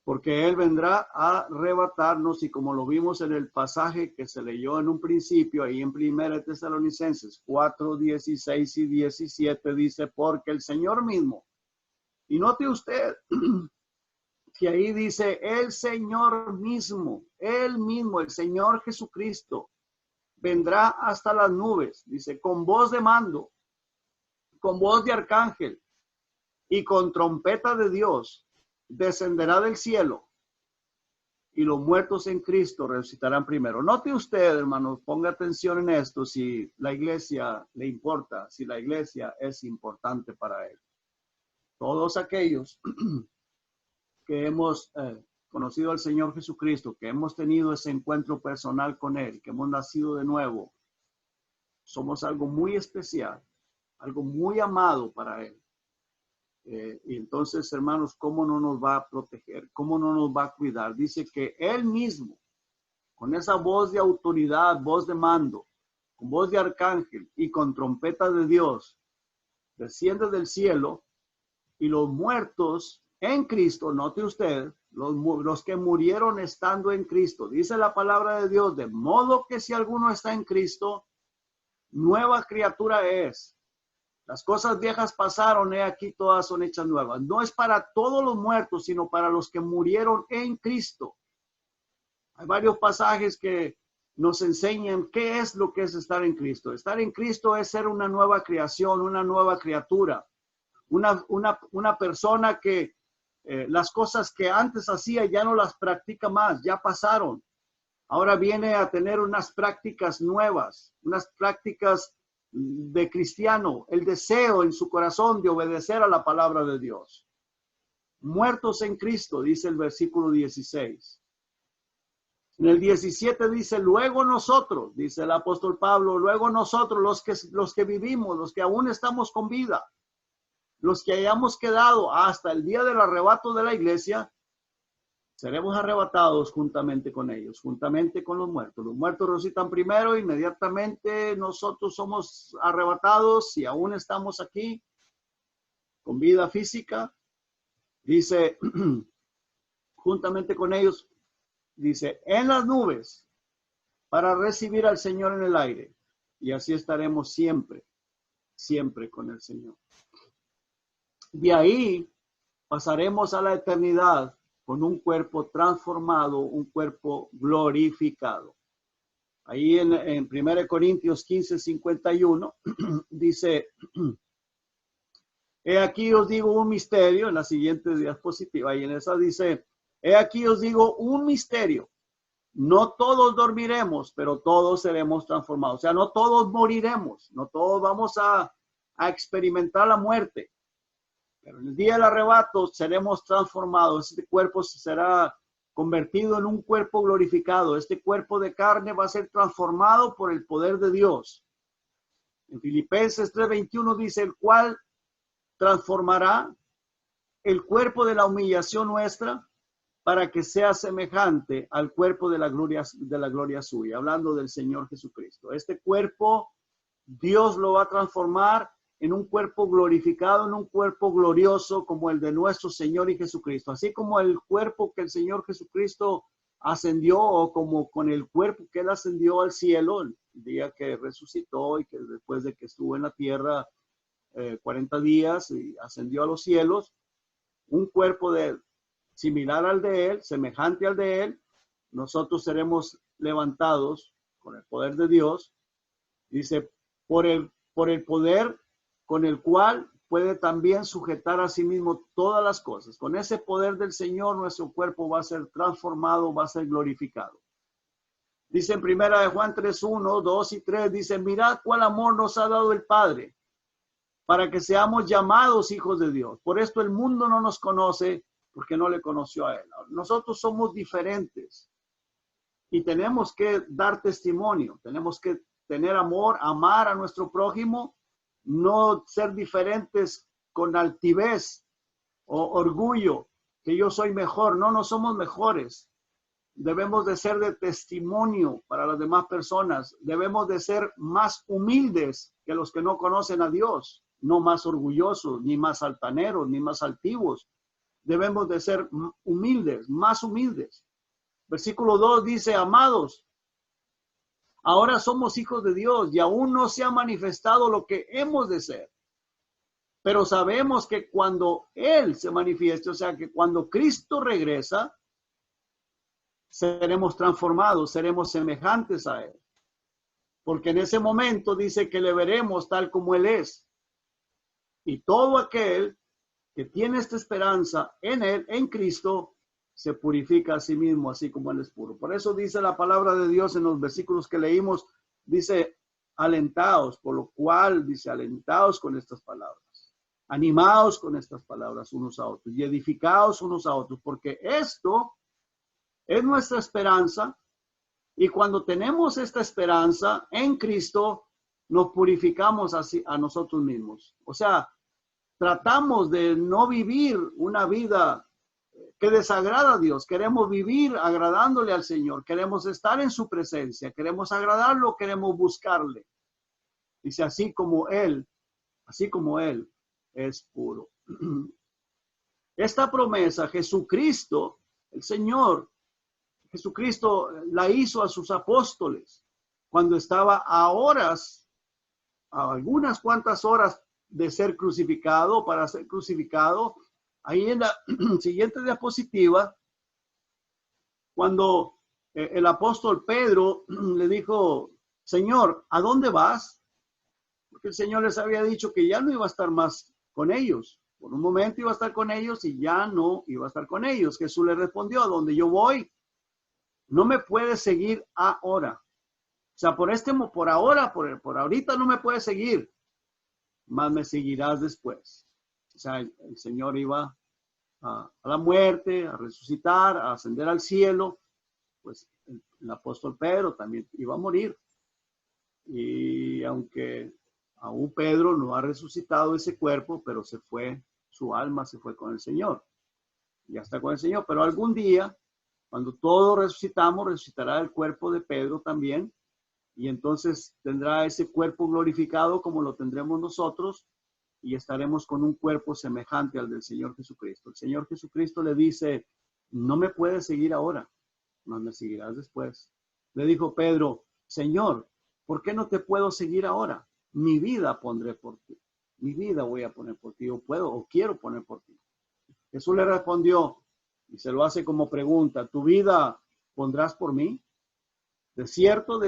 Porque Él vendrá a arrebatarnos, y como lo vimos en el pasaje que se leyó en un principio, ahí en 1 Tesalonicenses 4, 16 y 17, dice, porque el Señor mismo, y note usted que ahí dice el Señor mismo, Él mismo, el Señor Jesucristo, vendrá hasta las nubes, dice, con voz de mando, con voz de arcángel y con trompeta de Dios, descenderá del cielo y los muertos en Cristo resucitarán primero. Note usted, hermano, ponga atención en esto, si la iglesia le importa, si la iglesia es importante para Él. Todos aquellos que hemos conocido al Señor Jesucristo, que hemos tenido ese encuentro personal con Él, que hemos nacido de nuevo, somos algo muy especial, algo muy amado para Él. Y entonces, hermanos, ¿cómo no nos va a proteger? ¿Cómo no nos va a cuidar? Dice que Él mismo, con esa voz de autoridad, voz de mando, con voz de arcángel y con trompeta de Dios, desciende del cielo y los muertos en Cristo, note usted, los que murieron estando en Cristo, dice la palabra de Dios, de modo que si alguno está en Cristo, nueva criatura es. Las cosas viejas pasaron, he aquí todas son hechas nuevas. No es para todos los muertos, sino para los que murieron en Cristo. Hay varios pasajes que nos enseñan qué es lo que es estar en Cristo. Estar en Cristo es ser una nueva creación, una nueva criatura, una persona que las cosas que antes hacía ya no las practica más, ya pasaron. Ahora viene a tener unas prácticas nuevas, unas prácticas de cristiano, el deseo en su corazón de obedecer a la palabra de Dios. Muertos en Cristo, dice el versículo 16. En el 17 dice, luego nosotros, dice el apóstol Pablo, luego nosotros los que vivimos, los que aún estamos con vida, los que hayamos quedado hasta el día del arrebato de la iglesia, seremos arrebatados juntamente con ellos, juntamente con los muertos. Los muertos resucitan primero, inmediatamente nosotros somos arrebatados y aún estamos aquí con vida física. Dice, juntamente con ellos, dice, en las nubes para recibir al Señor en el aire. Y así estaremos siempre, siempre con el Señor. De ahí pasaremos a la eternidad con un cuerpo transformado, un cuerpo glorificado. Ahí en 1 Corintios 15:51 dice, he aquí os digo un misterio, en la siguiente diapositiva, y en esa dice, he aquí os digo un misterio, no todos dormiremos, pero todos seremos transformados. O sea, no todos moriremos, no todos vamos a experimentar la muerte. Pero en el día del arrebato seremos transformados. Este cuerpo será convertido en un cuerpo glorificado. Este cuerpo de carne va a ser transformado por el poder de Dios. En Filipenses 3:21 dice, el cual transformará el cuerpo de la humillación nuestra para que sea semejante al cuerpo de la gloria suya. Hablando del Señor Jesucristo. Este cuerpo Dios lo va a transformar en un cuerpo glorificado, en un cuerpo glorioso como el de nuestro Señor y Jesucristo. Así como el cuerpo que el Señor Jesucristo ascendió, o como con el cuerpo que Él ascendió al cielo, el día que resucitó y que después de que estuvo en la tierra 40 días y ascendió a los cielos, un cuerpo similar al de Él, semejante al de Él, nosotros seremos levantados con el poder de Dios. Dice, por el poder con el cual puede también sujetar a sí mismo todas las cosas. Con ese poder del Señor, nuestro cuerpo va a ser transformado, va a ser glorificado. Dice en 1 Juan 3:1, 2 y 3, dice, mirad cuál amor nos ha dado el Padre, para que seamos llamados hijos de Dios. Por esto el mundo no nos conoce, porque no le conoció a Él. Nosotros somos diferentes y tenemos que dar testimonio, tenemos que tener amor, amar a nuestro prójimo, no ser diferentes con altivez o orgullo, que yo soy mejor. No, no somos mejores. Debemos de ser de testimonio para las demás personas. Debemos de ser más humildes que los que no conocen a Dios, no más orgullosos, ni más altaneros, ni más altivos. Debemos de ser humildes, más humildes. Versículo 2 dice, amados, ahora somos hijos de Dios y aún no se ha manifestado lo que hemos de ser. Pero sabemos que cuando Él se manifieste, o sea, que cuando Cristo regresa, seremos transformados, seremos semejantes a Él. Porque en ese momento dice que le veremos tal como Él es. Y todo aquel que tiene esta esperanza en Él, en Cristo, se purifica a sí mismo, así como Él es puro. Por eso dice la palabra de Dios en los versículos que leímos, dice, alentaos, por lo cual dice, alentaos con estas palabras, animaos con estas palabras unos a otros y edificaos unos a otros, porque esto es nuestra esperanza, y cuando tenemos esta esperanza en Cristo, nos purificamos así a nosotros mismos. O sea, tratamos de no vivir una vida que desagrada a Dios. Queremos vivir agradándole al Señor. Queremos estar en su presencia. Queremos agradarlo, queremos buscarle. Dice, así como Él es puro. Esta promesa, Jesucristo, el Señor, Jesucristo la hizo a sus apóstoles cuando estaba a algunas cuantas horas de ser crucificado, para ser crucificado. Ahí en la siguiente diapositiva, cuando el apóstol Pedro le dijo, Señor, ¿a dónde vas? Porque el Señor les había dicho que ya no iba a estar más con ellos. Por un momento iba a estar con ellos y ya no iba a estar con ellos. Jesús le respondió, a donde yo voy, no me puedes seguir ahora. O sea, por ahorita no me puedes seguir, más me seguirás después. O sea, el Señor iba a la muerte, a resucitar, a ascender al cielo. Pues el apóstol Pedro también iba a morir. Y aunque aún Pedro no ha resucitado ese cuerpo, pero su alma se fue con el Señor. Ya está con el Señor, pero algún día, cuando todos resucitamos, resucitará el cuerpo de Pedro también. Y entonces tendrá ese cuerpo glorificado como lo tendremos nosotros y estaremos con un cuerpo semejante al del Señor Jesucristo. El Señor Jesucristo le dice, no me puedes seguir ahora, no me seguirás después. Le dijo Pedro, Señor, ¿por qué no te puedo seguir ahora? Mi vida pondré por ti. Mi vida voy a poner por ti, o puedo, o quiero poner por ti. Jesús le respondió, y se lo hace como pregunta, ¿tu vida pondrás por mí? De cierto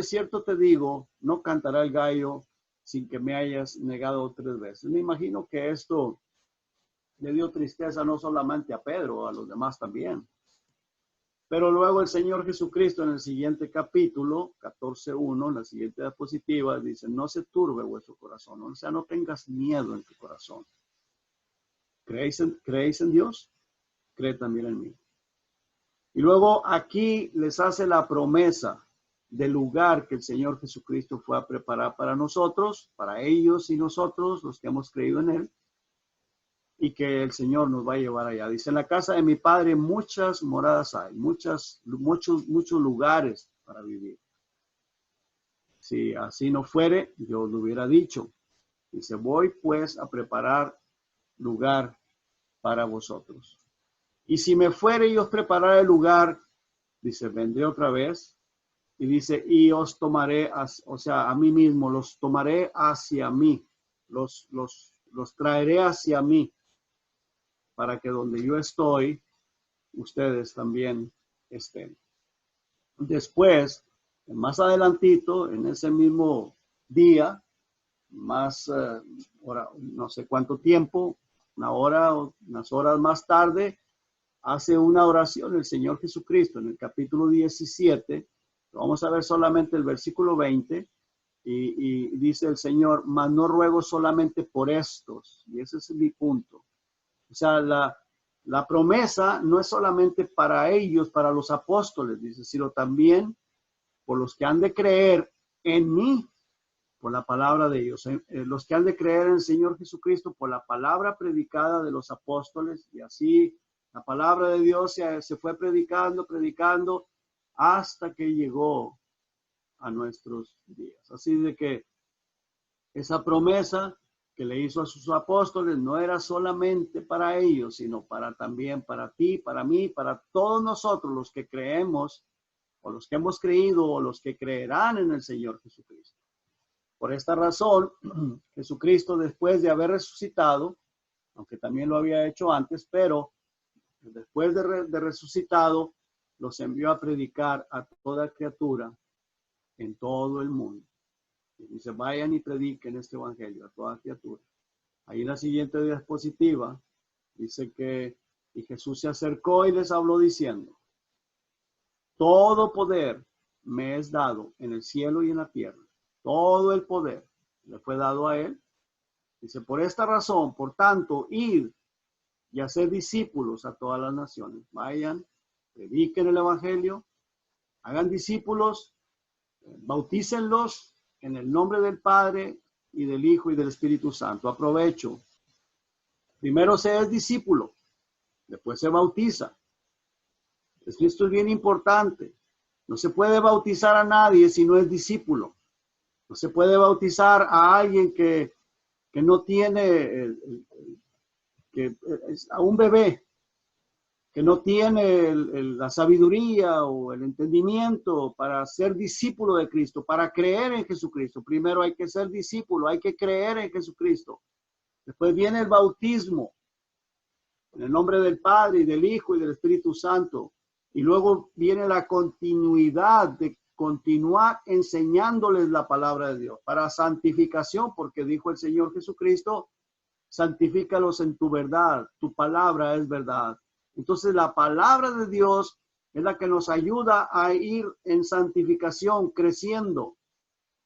te digo, no cantará el gallo sin que me hayas negado 3 veces. Me imagino que esto le dio tristeza no solamente a Pedro, a los demás también. Pero luego el Señor Jesucristo en el siguiente capítulo, 14:1, en la siguiente diapositiva, dice, no se turbe vuestro corazón, o sea, no tengas miedo en tu corazón. ¿Creéis en Dios? Cree también en mí. Y luego aquí les hace la promesa del lugar que el Señor Jesucristo fue a preparar para nosotros, para ellos y nosotros, los que hemos creído en Él, y que el Señor nos va a llevar allá. Dice, en la casa de mi Padre muchas moradas hay, muchos lugares para vivir. Si así no fuere, yo lo hubiera dicho. Dice, voy pues a preparar lugar para vosotros. Y si me fuere y os prepararé el lugar, dice, vendré otra vez. Y dice, y os tomaré, o sea, a mí mismo, los tomaré hacia mí, los traeré hacia mí, para que donde yo estoy, ustedes también estén. Después, más adelantito, en ese mismo día, no sé cuánto tiempo, una hora o unas horas más tarde, hace una oración el Señor Jesucristo en el capítulo 17. Vamos a ver solamente el versículo 20 y dice el Señor, mas no ruego solamente por estos. Y ese es mi punto. O sea, la promesa no es solamente para ellos, para los apóstoles, dice, sino también por los que han de creer en mí, por la palabra de ellos. Los que han de creer en el Señor Jesucristo por la palabra predicada de los apóstoles. Y así la palabra de Dios se fue predicando hasta que llegó a nuestros días. Así de que esa promesa que le hizo a sus apóstoles no era solamente para ellos, sino también para ti, para mí, para todos nosotros los que creemos, o los que hemos creído, o los que creerán en el Señor Jesucristo. Por esta razón, Jesucristo, después de haber resucitado, aunque también lo había hecho antes, pero después de resucitado, los envió a predicar a toda criatura en todo el mundo. Y dice, vayan y prediquen este evangelio a toda criatura. Ahí en la siguiente diapositiva dice que y Jesús se acercó y les habló diciendo, todo poder me es dado en el cielo y en la tierra. Todo el poder le fue dado a él. Dice, por esta razón, por tanto, id y hacer discípulos a todas las naciones. Vayan, prediquen el evangelio, hagan discípulos, bautícenlos en el nombre del Padre y del Hijo y del Espíritu Santo. Aprovecho Primero se es discípulo, después se bautiza. Esto es bien importante. No se puede bautizar a nadie si no es discípulo. No se puede bautizar a alguien que no tiene, a un bebé que no tiene la sabiduría o el entendimiento para ser discípulo de Cristo, para creer en Jesucristo. Primero hay que ser discípulo, hay que creer en Jesucristo. Después viene el bautismo, en el nombre del Padre y del Hijo y del Espíritu Santo. Y luego viene la continuidad de continuar enseñándoles la palabra de Dios para santificación, porque dijo el Señor Jesucristo, santifícalos en tu verdad, tu palabra es verdad. Entonces la palabra de Dios es la que nos ayuda a ir en santificación, creciendo.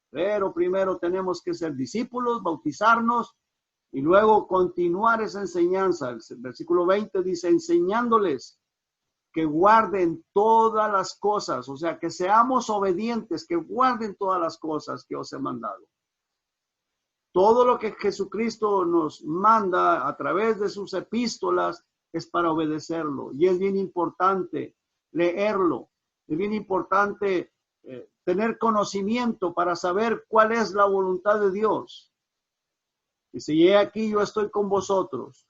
Pero primero tenemos que ser discípulos, bautizarnos y luego continuar esa enseñanza. El versículo 20 dice, enseñándoles que guarden todas las cosas, o sea, que seamos obedientes, que guarden todas las cosas que os he mandado. Todo lo que Jesucristo nos manda a través de sus epístolas es para obedecerlo. Y es bien importante leerlo. Es bien importante tener conocimiento para saber cuál es la voluntad de Dios. Y si he aquí, yo estoy con vosotros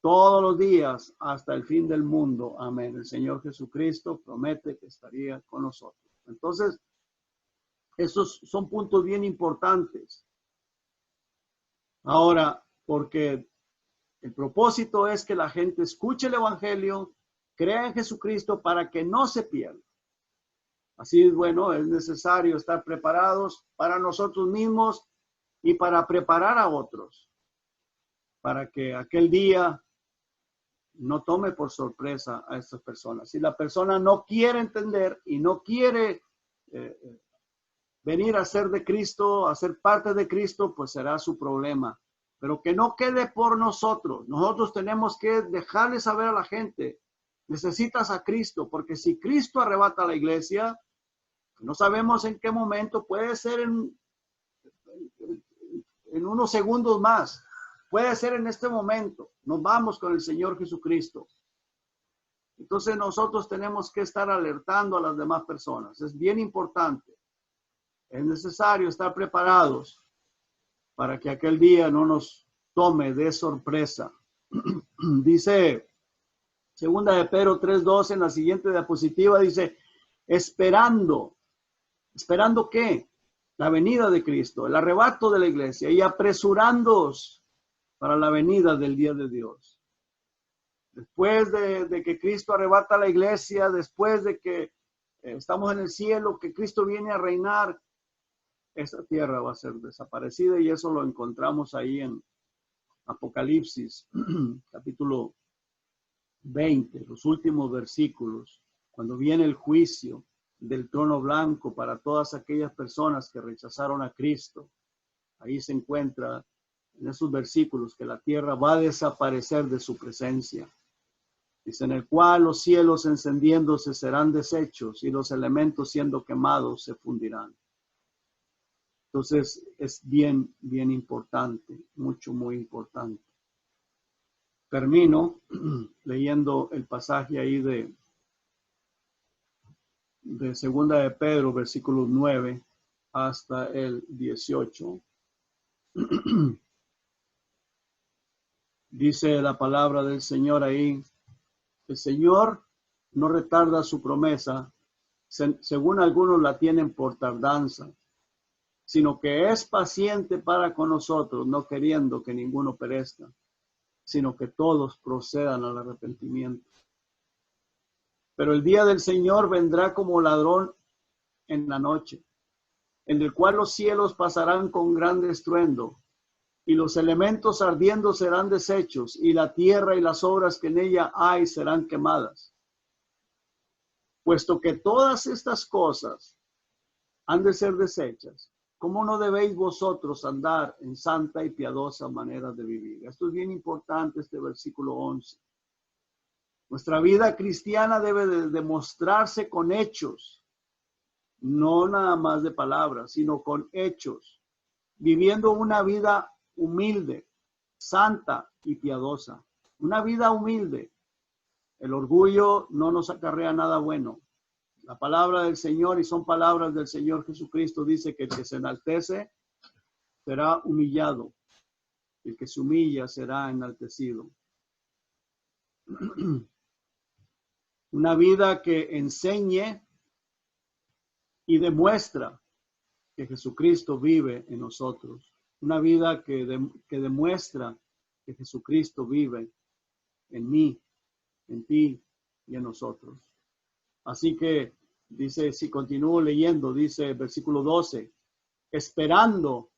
todos los días hasta el fin del mundo. Amén. El Señor Jesucristo promete que estaría con nosotros. Entonces, esos son puntos bien importantes. Ahora, porque el propósito es que la gente escuche el Evangelio, crea en Jesucristo para que no se pierda. Así es, bueno, es necesario estar preparados para nosotros mismos y para preparar a otros, para que aquel día no tome por sorpresa a estas personas. Si la persona no quiere entender y no quiere venir a ser de Cristo, a ser parte de Cristo, pues será su problema. Pero que no quede por nosotros. Nosotros tenemos que dejarle saber a la gente, necesitas a Cristo, porque si Cristo arrebata a la iglesia, no sabemos en qué momento, puede ser en unos segundos más, puede ser en este momento, nos vamos con el Señor Jesucristo. Entonces nosotros tenemos que estar alertando a las demás personas, es bien importante, es necesario estar preparados para que aquel día no nos tome de sorpresa. Dice segunda de Pedro 3:12 en la siguiente diapositiva, dice, ¿esperando qué? La venida de Cristo, el arrebato de la iglesia y apresurándoos para la venida del día de Dios. Después de que Cristo arrebata la iglesia, después de que estamos en el cielo, que Cristo viene a reinar, esa tierra va a ser desaparecida y eso lo encontramos ahí en Apocalipsis, capítulo 20, los últimos versículos, cuando viene el juicio del trono blanco para todas aquellas personas que rechazaron a Cristo. Ahí se encuentra en esos versículos que la tierra va a desaparecer de su presencia. Dice, en el cual los cielos encendiéndose serán deshechos y los elementos siendo quemados se fundirán. Entonces es bien importante, muy importante. Termino leyendo el pasaje ahí de segunda de Pedro, versículos 9 hasta el 18. Dice la palabra del Señor ahí, el Señor no retarda su promesa, según algunos la tienen por tardanza, sino que es paciente para con nosotros, no queriendo que ninguno perezca, sino que todos procedan al arrepentimiento. Pero el día del Señor vendrá como ladrón en la noche, en el cual los cielos pasarán con gran estruendo, y los elementos ardiendo serán deshechos, y la tierra y las obras que en ella hay serán quemadas. Puesto que todas estas cosas han de ser deshechas, ¿cómo no debéis vosotros andar en santa y piadosa manera de vivir? Esto es bien importante, este versículo 11. Nuestra vida cristiana debe de demostrarse con hechos, no nada más de palabras, sino con hechos, viviendo una vida humilde, santa y piadosa. Una vida humilde. El orgullo no nos acarrea nada bueno. La palabra del Señor, y son palabras del Señor Jesucristo, dice que el que se enaltece será humillado. El que se humilla será enaltecido. Una vida que enseñe y demuestra que Jesucristo vive en nosotros. Una vida que demuestra que Jesucristo vive en mí, en ti y en nosotros. Así que dice, si continúo leyendo, dice versículo 12, esperando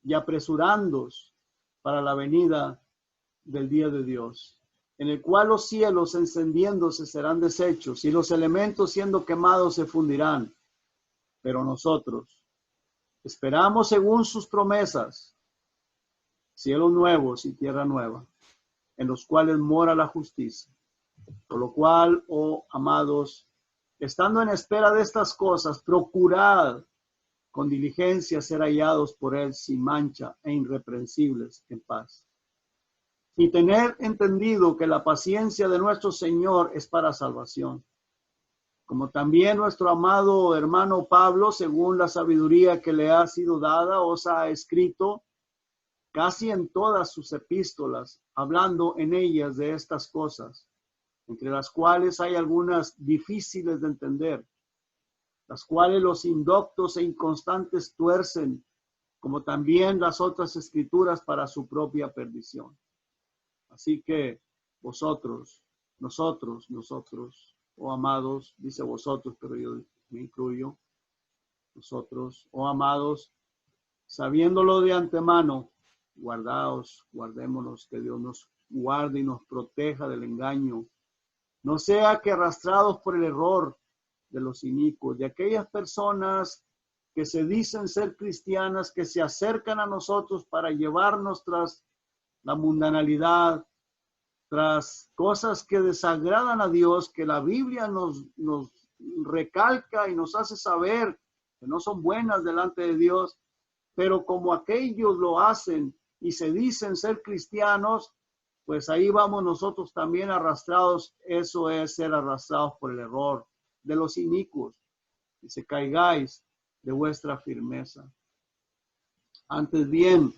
y apresurándoos para la venida del día de Dios, en el cual los cielos encendiéndose serán deshechos y los elementos siendo quemados se fundirán. Pero nosotros esperamos según sus promesas, cielos nuevos y tierra nueva, en los cuales mora la justicia. Por lo cual, oh amados, estando en espera de estas cosas, procurad con diligencia ser hallados por él sin mancha e irreprensibles en paz. Y tener entendido que la paciencia de nuestro Señor es para salvación. Como también nuestro amado hermano Pablo, según la sabiduría que le ha sido dada, os ha escrito casi en todas sus epístolas, hablando en ellas de estas cosas, entre las cuales hay algunas difíciles de entender, las cuales los indoctos e inconstantes tuercen, como también las otras escrituras para su propia perdición. Así que nosotros, oh amados, dice vosotros, pero yo me incluyo, nosotros, oh amados, sabiéndolo de antemano, guardémonos, que Dios nos guarde y nos proteja del engaño. No sea que arrastrados por el error de los inicuos, de aquellas personas que se dicen ser cristianas, que se acercan a nosotros para llevarnos tras la mundanalidad, tras cosas que desagradan a Dios, que la Biblia nos recalca y nos hace saber que no son buenas delante de Dios, pero como aquellos lo hacen y se dicen ser cristianos, pues ahí vamos nosotros también arrastrados. Eso es ser arrastrados por el error de los inicuos, y se caigáis de vuestra firmeza. Antes bien,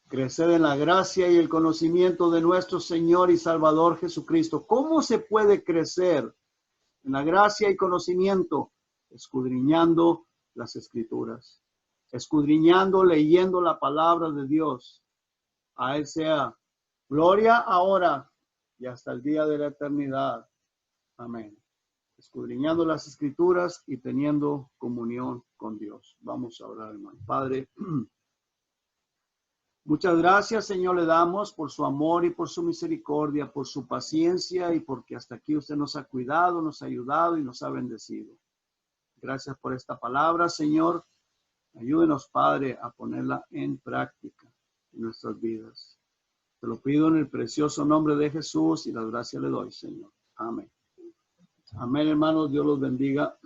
creced en la gracia y el conocimiento de nuestro Señor y Salvador Jesucristo. ¿Cómo se puede crecer en la gracia y conocimiento? Escudriñando las Escrituras, escudriñando, leyendo la palabra de Dios. A Él sea gloria ahora y hasta el día de la eternidad. Amén. Escudriñando las Escrituras y teniendo comunión con Dios. Vamos a orar, hermano. Padre, muchas gracias, Señor, le damos por su amor y por su misericordia, por su paciencia y porque hasta aquí usted nos ha cuidado, nos ha ayudado y nos ha bendecido. Gracias por esta palabra, Señor. Ayúdenos, Padre, a ponerla en práctica en nuestras vidas. Te lo pido en el precioso nombre de Jesús y las gracias le doy, Señor. Amén. Amén, hermanos. Dios los bendiga.